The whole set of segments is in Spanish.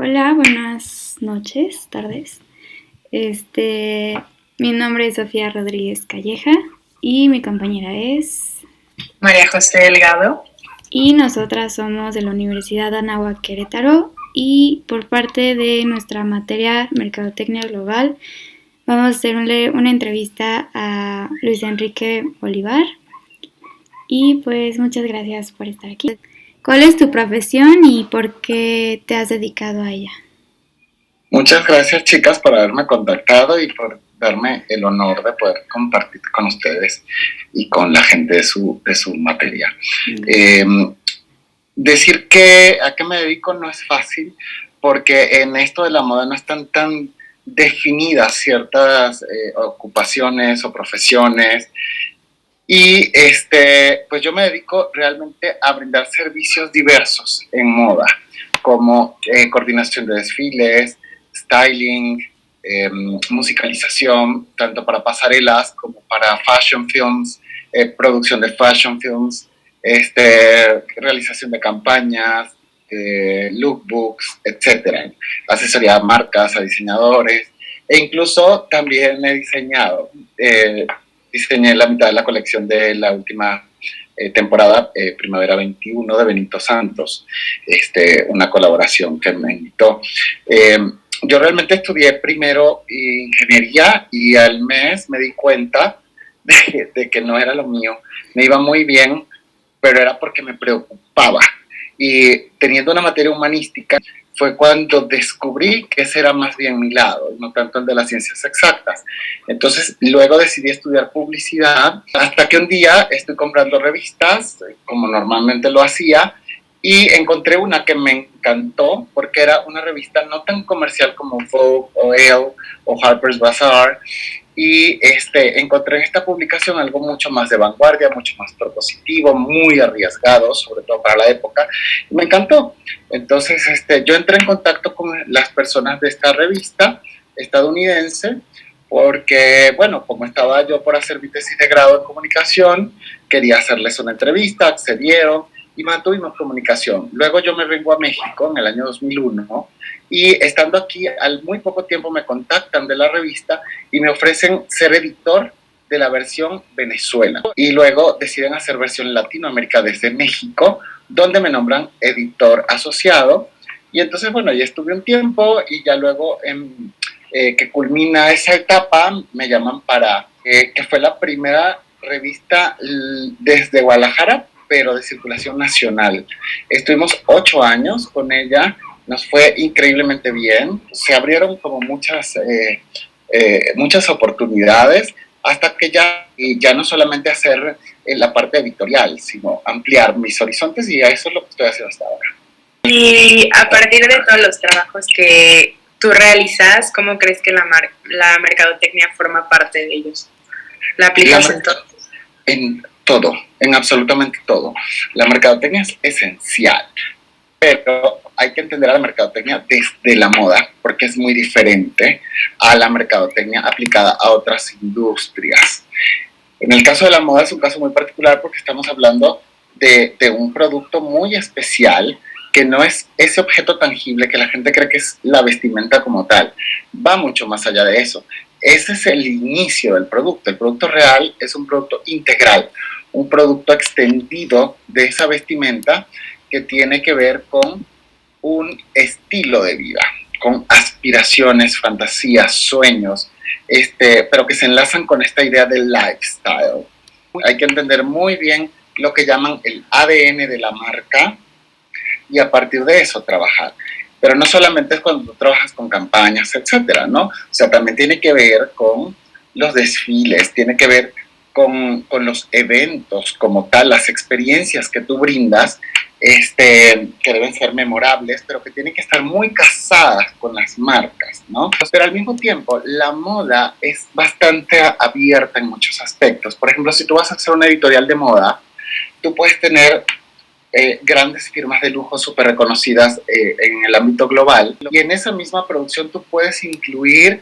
Hola, buenas noches, tardes. Mi nombre es Sofía Rodríguez Calleja y mi compañera es María José Delgado. Y nosotras somos de la Universidad Anáhuac Querétaro y por parte de nuestra materia Mercadotecnia Global vamos a hacerle una entrevista a Luis Enrique Bolívar y pues muchas gracias por estar aquí. ¿Cuál es tu profesión y por qué te has dedicado a ella? Muchas gracias, chicas, por haberme contactado y por darme el honor de poder compartir con ustedes y con la gente de su materia. Decir que a qué me dedico no es fácil, porque en esto de la moda no están tan definidas ciertas ocupaciones o profesiones. Y pues yo me dedico realmente a brindar servicios diversos en moda, como coordinación de desfiles, styling, musicalización, tanto para pasarelas como para fashion films, producción de fashion films, realización de campañas, lookbooks, etc. Asesoría a marcas, a diseñadores, e incluso también he diseñado. Diseñé la mitad de la colección de la última temporada, Primavera 21 de Benito Santos, una colaboración que me invitó. Yo realmente estudié primero ingeniería y al mes me di cuenta de que no era lo mío. Me iba muy bien, pero era porque me preocupaba. Y teniendo una materia humanística, fue cuando descubrí que ese era más bien mi lado, no tanto el de las ciencias exactas. Entonces, luego decidí estudiar publicidad, hasta que un día estoy comprando revistas, como normalmente lo hacía, y encontré una que me encantó, porque era una revista no tan comercial como Vogue o Elle o Harper's Bazaar, y encontré en esta publicación algo mucho más de vanguardia, mucho más propositivo, muy arriesgado, sobre todo para la época, y me encantó. Entonces yo entré en contacto con las personas de esta revista estadounidense, porque, bueno, como estaba yo por hacer mi tesis de grado en comunicación, quería hacerles una entrevista, accedieron y mantuvimos comunicación. Luego yo me vengo a México en el año 2001 y estando aquí, al muy poco tiempo me contactan de la revista y me ofrecen ser editor de la versión Venezuela. Y luego deciden hacer versión Latinoamérica desde México, donde me nombran editor asociado. Y entonces, bueno, ya estuve un tiempo y ya luego, que culmina esa etapa, me llaman para, que fue la primera revista desde Guadalajara, pero de circulación nacional. Estuvimos 8 años con ella, nos fue increíblemente bien, se abrieron como muchas oportunidades, hasta que ya no solamente hacer la parte editorial, sino ampliar mis horizontes, y eso es lo que estoy haciendo hasta ahora. Y a partir de todos los trabajos que tú realizas, ¿cómo crees que la mercadotecnia forma parte de ellos? ¿La aplicas en todo? En todo, en absolutamente todo. La mercadotecnia es esencial, pero hay que entender a la mercadotecnia desde la moda, porque es muy diferente a la mercadotecnia aplicada a otras industrias. En el caso de la moda es un caso muy particular porque estamos hablando de un producto muy especial, que no es ese objeto tangible que la gente cree que es la vestimenta como tal. Va mucho más allá de eso. Ese es el inicio del producto. El producto real es un producto integral, un producto extendido de esa vestimenta que tiene que ver con un estilo de vida, con aspiraciones, fantasías, sueños, pero que se enlazan con esta idea del lifestyle. Hay que entender muy bien lo que llaman el ADN de la marca y a partir de eso trabajar. Pero no solamente es cuando tú trabajas con campañas, etcétera, ¿no? O sea, también tiene que ver con los desfiles, tiene que ver con los eventos como tal, las experiencias que tú brindas, que deben ser memorables, pero que tienen que estar muy casadas con las marcas, ¿no? Pero al mismo tiempo, la moda es bastante abierta en muchos aspectos. Por ejemplo, si tú vas a hacer una editorial de moda, tú puedes tener grandes firmas de lujo súper reconocidas en el ámbito global, y en esa misma producción tú puedes incluir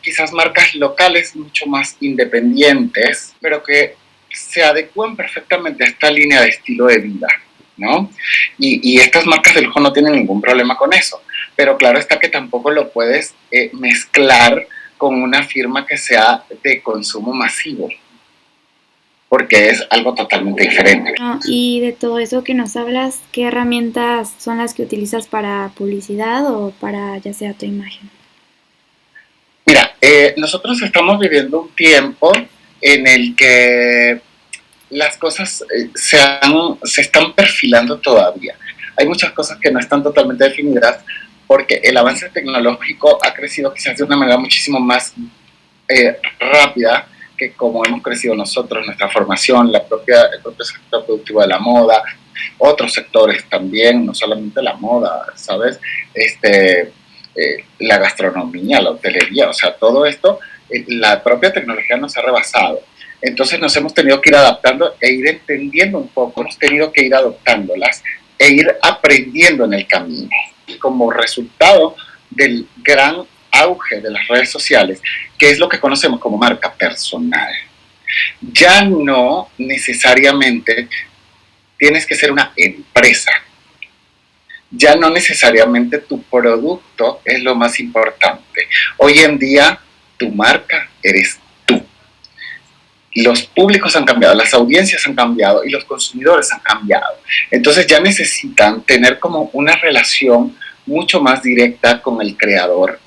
quizás marcas locales mucho más independientes, pero que se adecúan perfectamente a esta línea de estilo de vida. ¿no? Y estas marcas de lujo no tienen ningún problema con eso, pero claro está que tampoco lo puedes mezclar con una firma que sea de consumo masivo, porque es algo totalmente diferente. No, y de todo eso que nos hablas, ¿qué herramientas son las que utilizas para publicidad o para ya sea tu imagen? Mira, nosotros estamos viviendo un tiempo en el que las cosas se están perfilando todavía. Hay muchas cosas que no están totalmente definidas porque el avance tecnológico ha crecido quizás de una manera muchísimo más rápida que como hemos crecido nosotros, nuestra formación, el propio sector productivo de la moda, otros sectores también, no solamente la moda, ¿sabes? La gastronomía, la hotelería, o sea, todo esto, la propia tecnología nos ha rebasado. Entonces nos hemos tenido que ir adaptando e ir entendiendo un poco, hemos tenido que ir adoptándolas e ir aprendiendo en el camino. Y como resultado del gran auge de las redes sociales, que es lo que conocemos como marca personal, ya no necesariamente tienes que ser una empresa. Ya no necesariamente tu producto es lo más importante. Hoy en día, tu marca eres tú. Los públicos han cambiado, las audiencias han cambiado y los consumidores han cambiado. Entonces ya necesitan tener como una relación mucho más directa con el creador.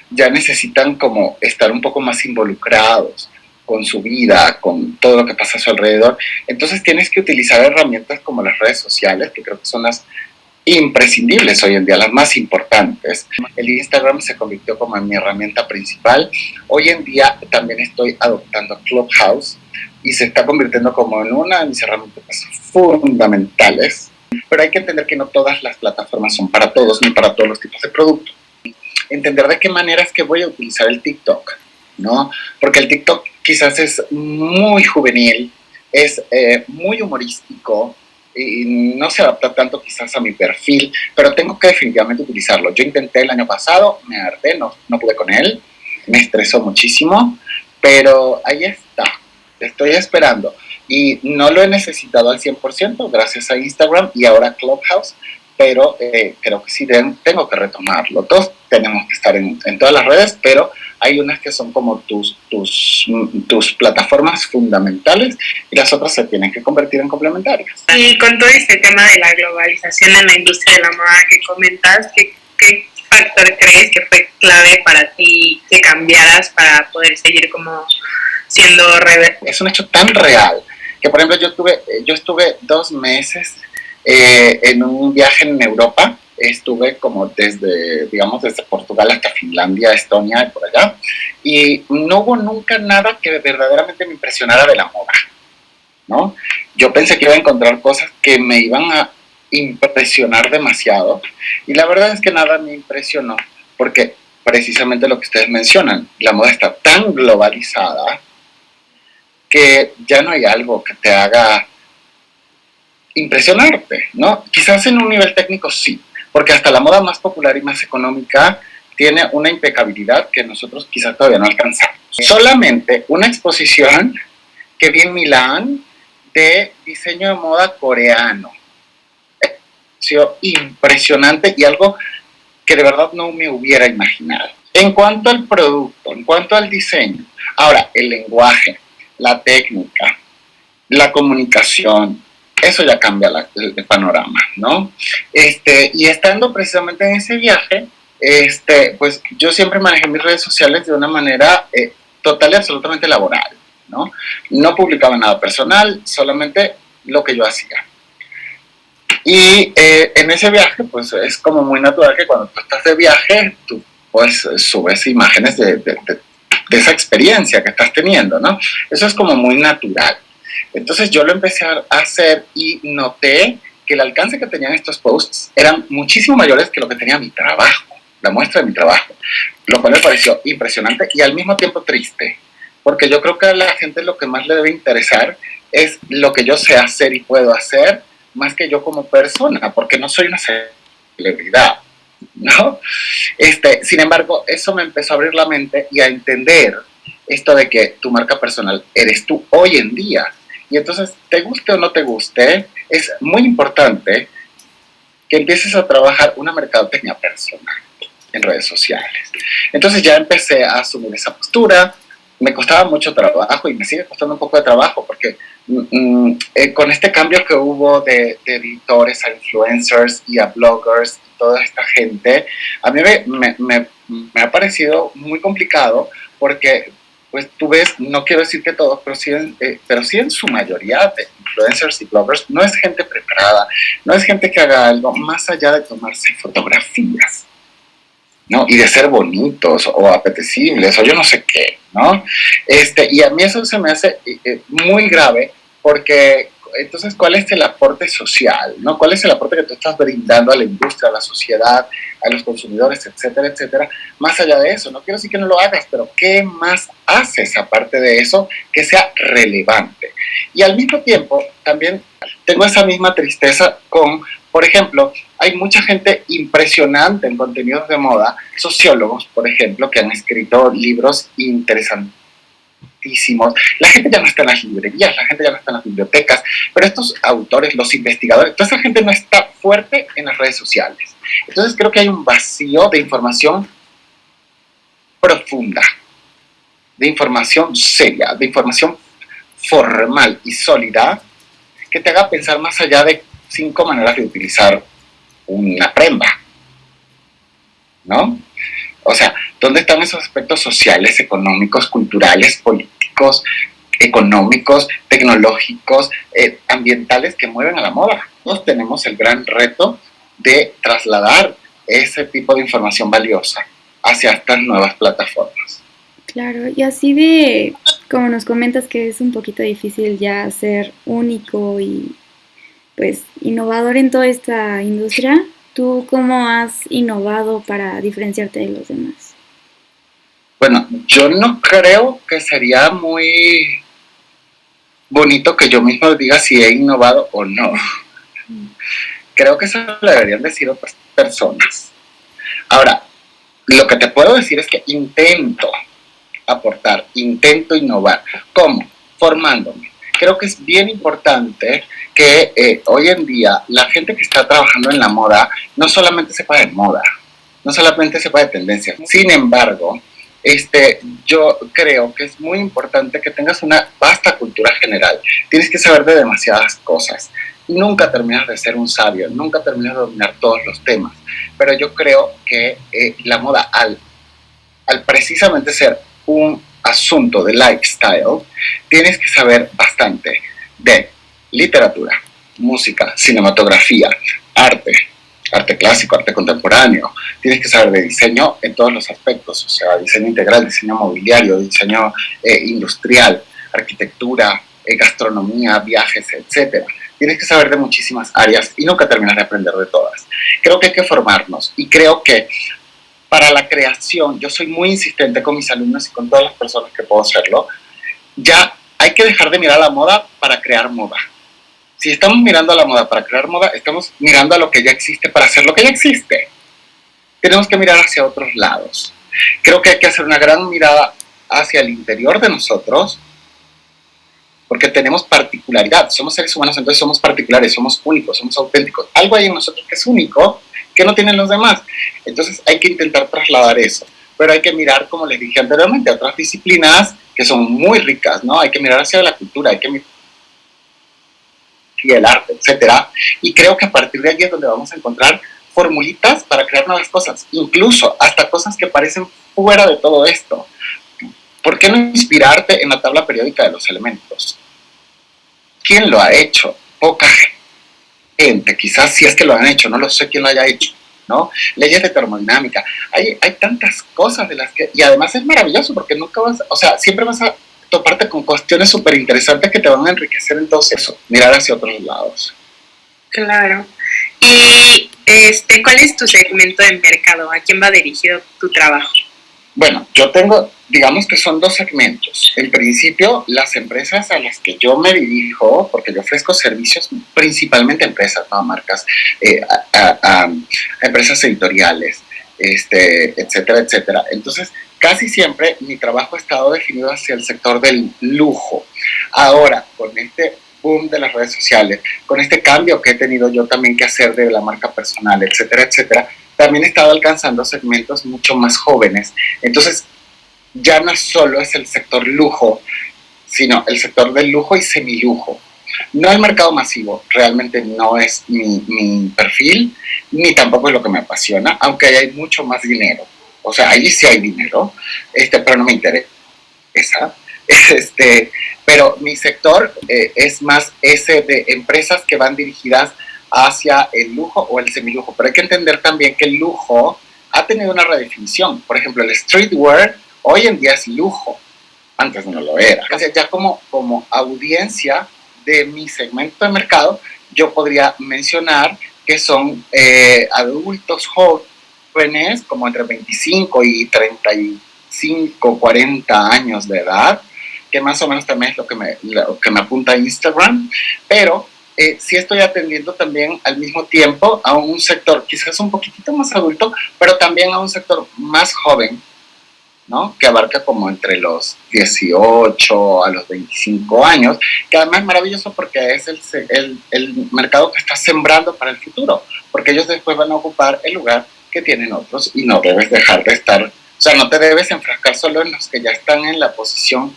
Ya necesitan como estar un poco más involucrados con su vida, con todo lo que pasa a su alrededor. Entonces tienes que utilizar herramientas como las redes sociales, que creo que son las imprescindibles hoy en día, las más importantes. El Instagram se convirtió como en mi herramienta principal. Hoy en día también estoy adoptando Clubhouse y se está convirtiendo como en una de mis herramientas fundamentales. Pero hay que entender que no todas las plataformas son para todos ni para todos los tipos de productos. Entender de qué manera es que voy a utilizar el TikTok, ¿no? Porque el TikTok quizás es muy juvenil, es muy humorístico, y no se adapta tanto quizás a mi perfil, pero tengo que definitivamente utilizarlo. Yo intenté el año pasado, me harté, no pude con él, me estresó muchísimo, pero ahí está, estoy esperando. Y no lo he necesitado al 100% gracias a Instagram y ahora Clubhouse, pero creo que sí tengo que retomarlo. Todos tenemos que estar en todas las redes, pero hay unas que son como tus plataformas fundamentales y las otras se tienen que convertir en complementarias. Y con todo este tema de la globalización en la industria de la moda que comentas, ¿qué factor crees que fue clave para ti que cambiaras para poder seguir como siendo rebelde? Es un hecho tan real que, por ejemplo, yo estuve 2 meses en un viaje en Europa. Estuve como desde Portugal hasta Finlandia, Estonia y por allá, y no hubo nunca nada que verdaderamente me impresionara de la moda, ¿no? Yo pensé que iba a encontrar cosas que me iban a impresionar demasiado, y la verdad es que nada me impresionó, porque precisamente lo que ustedes mencionan, la moda está tan globalizada que ya no hay algo que te haga impresionarte, ¿no? Quizás en un nivel técnico sí, porque hasta la moda más popular y más económica tiene una impecabilidad que nosotros quizás todavía no alcanzamos. Solamente una exposición que vi en Milán de diseño de moda coreano. Ha sido impresionante y algo que de verdad no me hubiera imaginado. En cuanto al producto, en cuanto al diseño, ahora el lenguaje, la técnica, la comunicación, eso ya cambia el panorama, ¿no? Y estando precisamente en ese viaje, pues yo siempre manejé mis redes sociales de una manera total y absolutamente laboral, ¿no? No publicaba nada personal, solamente lo que yo hacía. Y en ese viaje, pues es como muy natural que cuando tú estás de viaje, tú pues subes imágenes de esa experiencia que estás teniendo, ¿no? Eso es como muy natural. Entonces yo lo empecé a hacer y noté que el alcance que tenían estos posts eran muchísimo mayores que lo que tenía mi trabajo, la muestra de mi trabajo, lo cual me pareció impresionante y al mismo tiempo triste, porque yo creo que a la gente lo que más le debe interesar es lo que yo sé hacer y puedo hacer, más que yo como persona, porque no soy una celebridad, ¿no? Sin embargo, eso me empezó a abrir la mente y a entender esto de que tu marca personal eres tú hoy en día Y entonces, te guste o no te guste, es muy importante que empieces a trabajar una mercadotecnia personal en redes sociales. Entonces ya empecé a asumir esa postura. Me costaba mucho trabajo y me sigue costando un poco de trabajo porque con este cambio que hubo de editores a influencers y a bloggers y toda esta gente, a mí me ha parecido muy complicado porque pues tú ves, no quiero decir que todos, pero sí en su mayoría de influencers y bloggers no es gente preparada, no es gente que haga algo más allá de tomarse fotografías, ¿no? Y de ser bonitos o apetecibles o yo no sé qué, ¿no? Y a mí eso se me hace muy grave porque entonces, ¿cuál es el aporte social, ¿no? ¿Cuál es el aporte que tú estás brindando a la industria, a la sociedad, a los consumidores, etcétera, etcétera? Más allá de eso, no quiero decir que no lo hagas, pero ¿qué más haces aparte de eso que sea relevante? Y al mismo tiempo, también tengo esa misma tristeza con, por ejemplo, hay mucha gente impresionante en contenidos de moda, sociólogos, por ejemplo, que han escrito libros interesantísimos. La gente ya no está en las librerías, la gente ya no está en las bibliotecas, pero estos autores, los investigadores, toda esa gente no está fuerte en las redes sociales. Entonces creo que hay un vacío de información profunda, de información seria, de información formal y sólida que te haga pensar más allá de 5 maneras de utilizar una prenda, ¿no? O sea, ¿dónde están esos aspectos sociales, económicos, culturales, políticos, económicos, tecnológicos, ambientales que mueven a la moda? Todos tenemos el gran reto de trasladar ese tipo de información valiosa hacia estas nuevas plataformas. Claro, y así de, como nos comentas que es un poquito difícil ya ser único y pues innovador en toda esta industria, ¿tú cómo has innovado para diferenciarte de los demás? Bueno, yo no creo que sería muy bonito que yo mismo diga si he innovado o no. Creo que eso lo deberían decir otras personas. Ahora, lo que te puedo decir es que intento aportar, intento innovar. ¿Cómo? Formándome. Creo que es bien importante que hoy en día la gente que está trabajando en la moda no solamente sepa de moda, no solamente sepa de tendencias. Sin embargo, yo creo que es muy importante que tengas una vasta cultura general. Tienes que saber de demasiadas cosas. Nunca terminas de ser un sabio, nunca terminas de dominar todos los temas. Pero yo creo que la moda, al precisamente ser un asunto de lifestyle, tienes que saber bastante de literatura, música, cinematografía, arte clásico, arte contemporáneo. Tienes que saber de diseño en todos los aspectos, o sea, diseño integral, diseño mobiliario, diseño industrial, arquitectura, gastronomía, viajes, etc. Tienes que saber de muchísimas áreas y nunca terminas de aprender de todas. Creo que hay que formarnos y creo que para la creación, yo soy muy insistente con mis alumnos y con todas las personas que puedo hacerlo, ya hay que dejar de mirar la moda para crear moda. Si estamos mirando a la moda para crear moda, estamos mirando a lo que ya existe para hacer lo que ya existe. Tenemos que mirar hacia otros lados. Creo que hay que hacer una gran mirada hacia el interior de nosotros, porque tenemos particularidad. Somos seres humanos, entonces somos particulares, somos únicos, somos auténticos. Algo hay en nosotros que es único, que no tienen los demás. Entonces hay que intentar trasladar eso. Pero hay que mirar, como les dije anteriormente, a otras disciplinas que son muy ricas, ¿no? Hay que mirar hacia la cultura, hay que mirar hacia el arte, etcétera. Y creo que a partir de allí es donde vamos a encontrar formulitas para crear nuevas cosas, incluso hasta cosas que parecen fuera de todo esto. ¿Por qué no inspirarte en la tabla periódica de los elementos? ¿Quién lo ha hecho? Poca gente, quizás si es que lo han hecho, no lo sé quién lo haya hecho, ¿no? Leyes de termodinámica, hay tantas cosas de las que, y además es maravilloso porque nunca vas, o sea, siempre vas a toparte con cuestiones súper interesantes que te van a enriquecer en todo eso, mirar hacia otros lados. Claro. Y ¿cuál es tu segmento de mercado? ¿A quién va dirigido tu trabajo? Bueno, yo tengo, digamos que son 2 segmentos. En principio, las empresas a las que yo me dirijo, porque yo ofrezco servicios principalmente a empresas, no a marcas, a empresas editoriales, etcétera, etcétera. Entonces, casi siempre mi trabajo ha estado definido hacia el sector del lujo. Ahora, con este boom de las redes sociales, con este cambio que he tenido yo también que hacer de la marca personal, etcétera, etcétera, también he estado alcanzando segmentos mucho más jóvenes. Entonces, ya no solo es el sector lujo, sino el sector del lujo y semilujo. No el mercado masivo, realmente no es mi perfil, ni tampoco es lo que me apasiona, aunque ahí hay mucho más dinero. O sea, ahí sí hay dinero, pero no me interesa. Pero mi sector es más ese de empresas que van dirigidas hacia el lujo o el semilujo. Pero hay que entender también que el lujo ha tenido una redefinición. Por ejemplo, el streetwear hoy en día es lujo, antes no lo era. O sea, ya como audiencia de mi segmento de mercado, yo podría mencionar que son adultos jóvenes, como entre 25 y 35, 40 años de edad, que más o menos también es lo que me apunta a Instagram, pero sí estoy atendiendo también al mismo tiempo a un sector quizás un poquitito más adulto, pero también a un sector más joven, ¿no? Que abarca como entre los 18 a los 25 años, que además es maravilloso porque es el mercado que está sembrando para el futuro, porque ellos después van a ocupar el lugar que tienen otros y no debes dejar de estar, o sea, no te debes enfrascar solo en los que ya están en la posición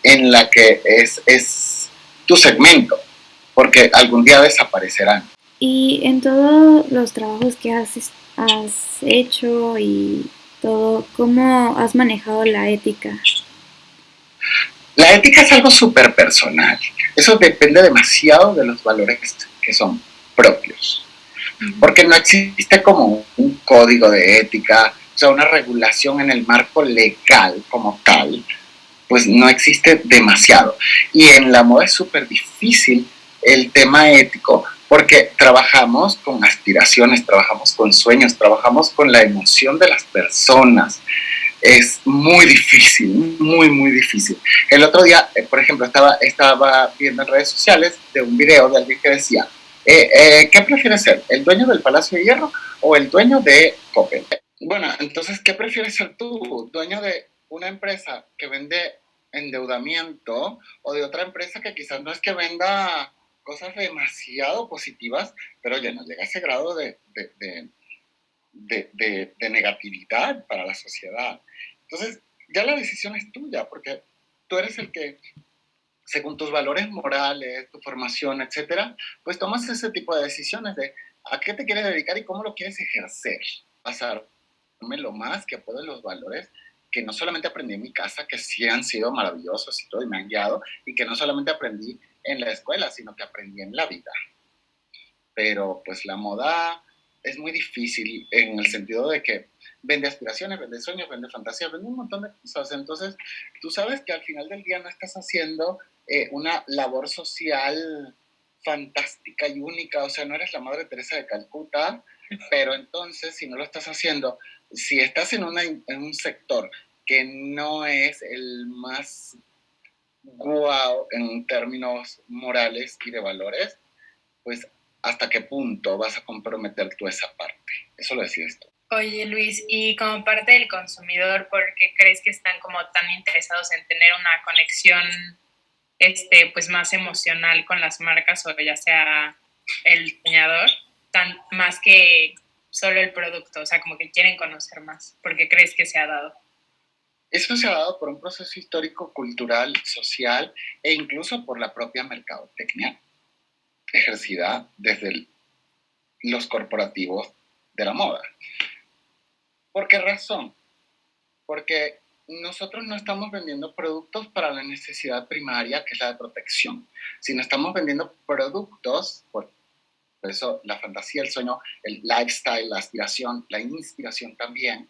en la que es tu segmento, porque algún día desaparecerán. Y en todos los trabajos que has hecho y todo, ¿cómo has manejado la ética? La ética es algo súper personal. Eso depende demasiado de los valores que son propios. Porque no existe como un código de ética, o sea, una regulación en el marco legal como tal, pues no existe demasiado. Y en la moda es súper difícil el tema ético porque trabajamos con aspiraciones, trabajamos con sueños, trabajamos con la emoción de las personas. Es muy difícil, muy, muy difícil. El otro día, por ejemplo, estaba viendo en redes sociales de un video de alguien que decía, ¿qué prefieres ser? ¿El dueño del Palacio de Hierro o el dueño de Coppel? Bueno, entonces, ¿qué prefieres ser tú? ¿Dueño de una empresa que vende endeudamiento o de otra empresa que quizás no es que venda cosas demasiado positivas, pero ya no llega a ese grado de negatividad para la sociedad? Entonces, ya la decisión es tuya, porque tú eres el que, según tus valores morales, tu formación, etcétera, pues tomas ese tipo de decisiones de a qué te quieres dedicar y cómo lo quieres ejercer. Pasarme lo más que puedo en los valores que no solamente aprendí en mi casa, que sí han sido maravillosos y todo, y me han guiado, y que no solamente aprendí en la escuela, sino que aprendí en la vida. Pero pues la moda es muy difícil en el sentido de que vende aspiraciones, vende sueños, vende fantasías, vende un montón de cosas. Entonces, tú sabes que al final del día no estás haciendo una labor social fantástica y única, o sea, no eres la Madre Teresa de Calcuta, pero entonces, si no lo estás haciendo, si estás en un sector que no es el más guau en términos morales y de valores, pues hasta qué punto vas a comprometer tú esa parte. Eso lo decides tú. Oye, Luis, y como parte del consumidor, ¿por qué crees que están como tan interesados en tener una conexión pues más emocional con las marcas o ya sea el diseñador, más que solo el producto? O sea, como que quieren conocer más. ¿Por qué crees que se ha dado? Eso se ha dado por un proceso histórico, cultural, social e incluso por la propia mercadotecnia ejercida desde los corporativos de la moda. ¿Por qué razón? Porque nosotros no estamos vendiendo productos para la necesidad primaria, que es la de protección, sino estamos vendiendo productos, por eso la fantasía, el sueño, el lifestyle, la aspiración, la inspiración también,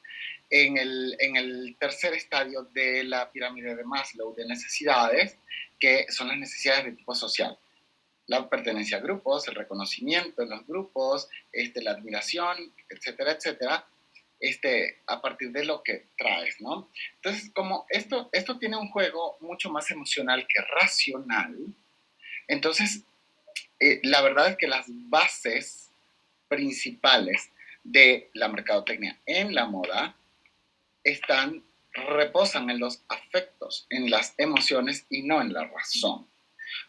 en el tercer estadio de la pirámide de Maslow de necesidades, que son las necesidades de tipo social. La pertenencia a grupos, el reconocimiento en los grupos, la admiración, etcétera, etcétera, a partir de lo que traes, ¿no? Entonces, como esto tiene un juego mucho más emocional que racional, entonces, la verdad es que las bases principales de la mercadotecnia en la moda reposan en los afectos, en las emociones y no en la razón,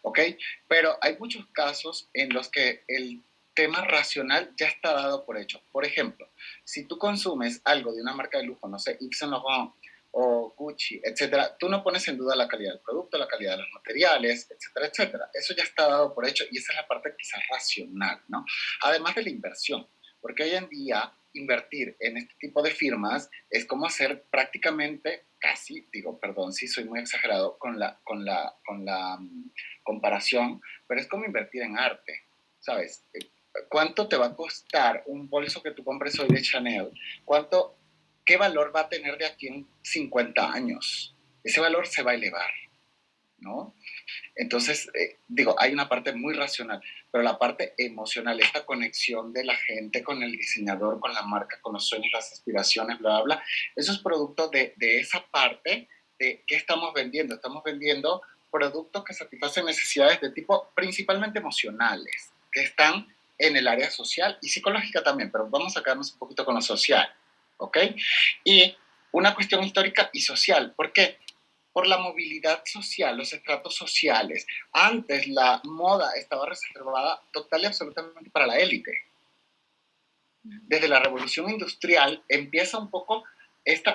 ¿ok? Pero hay muchos casos en los que el tema racional ya está dado por hecho. Por ejemplo, si tú consumes algo de una marca de lujo, no sé, Yves Saint Laurent o Gucci, etcétera, tú no pones en duda la calidad del producto, la calidad de los materiales, etcétera, etcétera. Eso ya está dado por hecho y esa es la parte quizás racional, ¿no? Además de la inversión, porque hoy en día invertir en este tipo de firmas es como hacer prácticamente casi, digo, perdón si soy muy exagerado con la comparación, pero es como invertir en arte, ¿sabes? ¿Cuánto te va a costar un bolso que tú compres hoy de Chanel? ¿Qué valor va a tener de aquí en 50 años? Ese valor se va a elevar, ¿no? Entonces, digo, hay una parte muy racional, pero la parte emocional, esta conexión de la gente con el diseñador, con la marca, con los sueños, las aspiraciones, bla, bla, bla, eso es producto de esa parte de qué estamos vendiendo. Estamos vendiendo productos que satisfacen necesidades de tipo principalmente emocionales, que están en el área social y psicológica también, pero vamos a quedarnos un poquito con lo social, ¿ok? Y una cuestión histórica y social. ¿Por qué? Por la movilidad social, los estratos sociales. Antes la moda estaba reservada total y absolutamente para la élite. Desde la revolución industrial empieza un poco este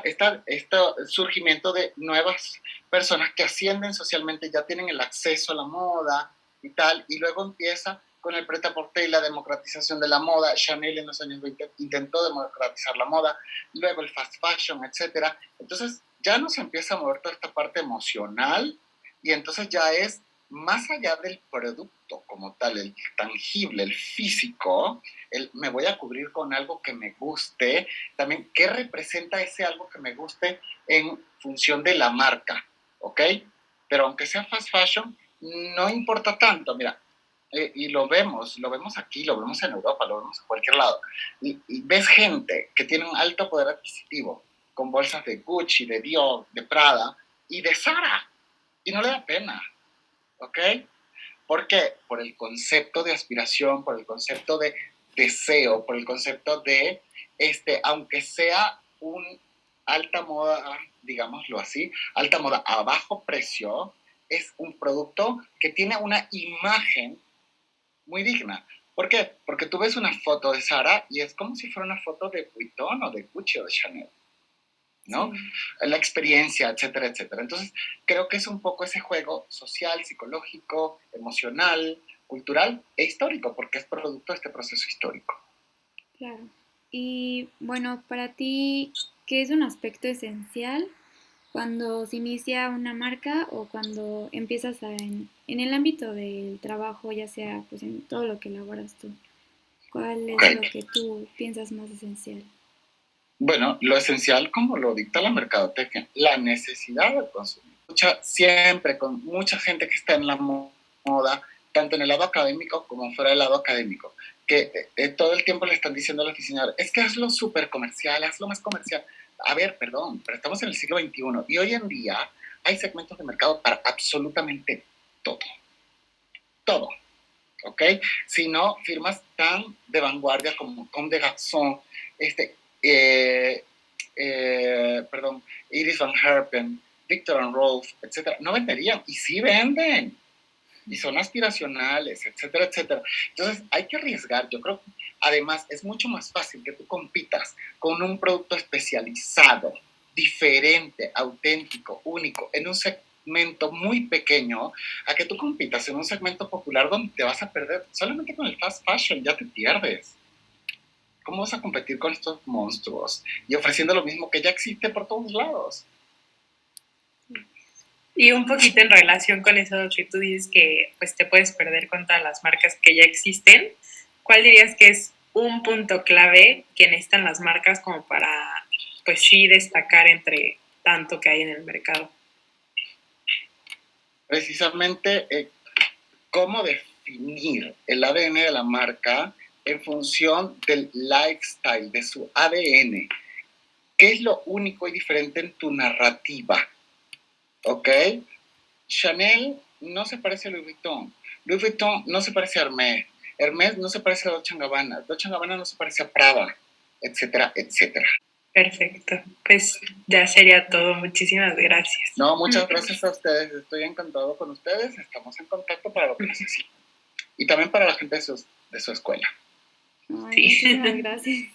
surgimiento de nuevas personas que ascienden socialmente, ya tienen el acceso a la moda y tal, y luego empieza con el prêt-à-porter y la democratización de la moda. Chanel en los años 20 intentó democratizar la moda, luego el fast fashion, etc. Entonces ya nos empieza a mover toda esta parte emocional y entonces ya es más allá del producto como tal, el tangible, el físico, me voy a cubrir con algo que me guste, también qué representa ese algo que me guste en función de la marca, ¿ok? Pero aunque sea fast fashion, no importa tanto, mira, y lo vemos aquí, lo vemos en Europa, lo vemos en cualquier lado, y ves gente que tiene un alto poder adquisitivo, con bolsas de Gucci, de Dior, de Prada y de Zara, y no le da pena, ¿ok? ¿Por qué? Por el concepto de aspiración, por el concepto de deseo, por el concepto de, aunque sea un alta moda, digámoslo así, alta moda a bajo precio, es un producto que tiene una imagen muy digna. ¿Por qué? Porque tú ves una foto de Zara y es como si fuera una foto de Vuitton o de Gucci o de Chanel, ¿no? Sí. La experiencia, etcétera, etcétera. Entonces, creo que es un poco ese juego social, psicológico, emocional, cultural e histórico, porque es producto de este proceso histórico. Claro. Y bueno, para ti, ¿qué es un aspecto esencial cuando se inicia una marca o cuando empiezas en el ámbito del trabajo, ya sea pues en todo lo que elaboras tú? ¿Cuál es lo que tú piensas más esencial? Bueno, lo esencial, como lo dicta la mercadotecnia, la necesidad del consumir. Siempre con mucha gente que está en la moda, tanto en el lado académico como fuera del lado académico, que todo el tiempo le están diciendo a los diseñadores, es que hazlo súper comercial, hazlo más comercial. A ver, perdón, pero estamos en el siglo XXI y hoy en día hay segmentos de mercado para absolutamente todo. Todo. ¿Ok? Si no, firmas tan de vanguardia como Comme des Garçons, Iris Van Herpen, Viktor and Rolf, etcétera, no venderían y sí venden y son aspiracionales, etcétera, etcétera. Entonces hay que arriesgar. Yo creo que además es mucho más fácil que tú compitas con un producto especializado, diferente, auténtico, único, en un segmento muy pequeño, a que tú compitas en un segmento popular donde te vas a perder. Solamente con el fast fashion ya te pierdes. ¿Cómo vas a competir con estos monstruos? Y ofreciendo lo mismo que ya existe por todos lados. Y un poquito en relación con eso que tú dices que pues te puedes perder con todas las marcas que ya existen, ¿cuál dirías que es un punto clave que necesitan las marcas como para pues sí destacar entre tanto que hay en el mercado? Precisamente cómo definir el ADN de la marca en función del lifestyle, de su ADN. ¿Qué es lo único y diferente en tu narrativa? ¿Ok? Chanel no se parece a Louis Vuitton. Louis Vuitton no se parece a Hermès. Hermès no se parece a Dolce & Gabbana. Dolce & Gabbana no se parece a Prada. etcétera, etcétera. Perfecto, pues ya sería todo. Muchísimas gracias. No, muchas gracias a ustedes. Estoy encantado con ustedes. Estamos en contacto para lo que necesiten. Y también para la gente de su escuela. Ay, muchísimas gracias.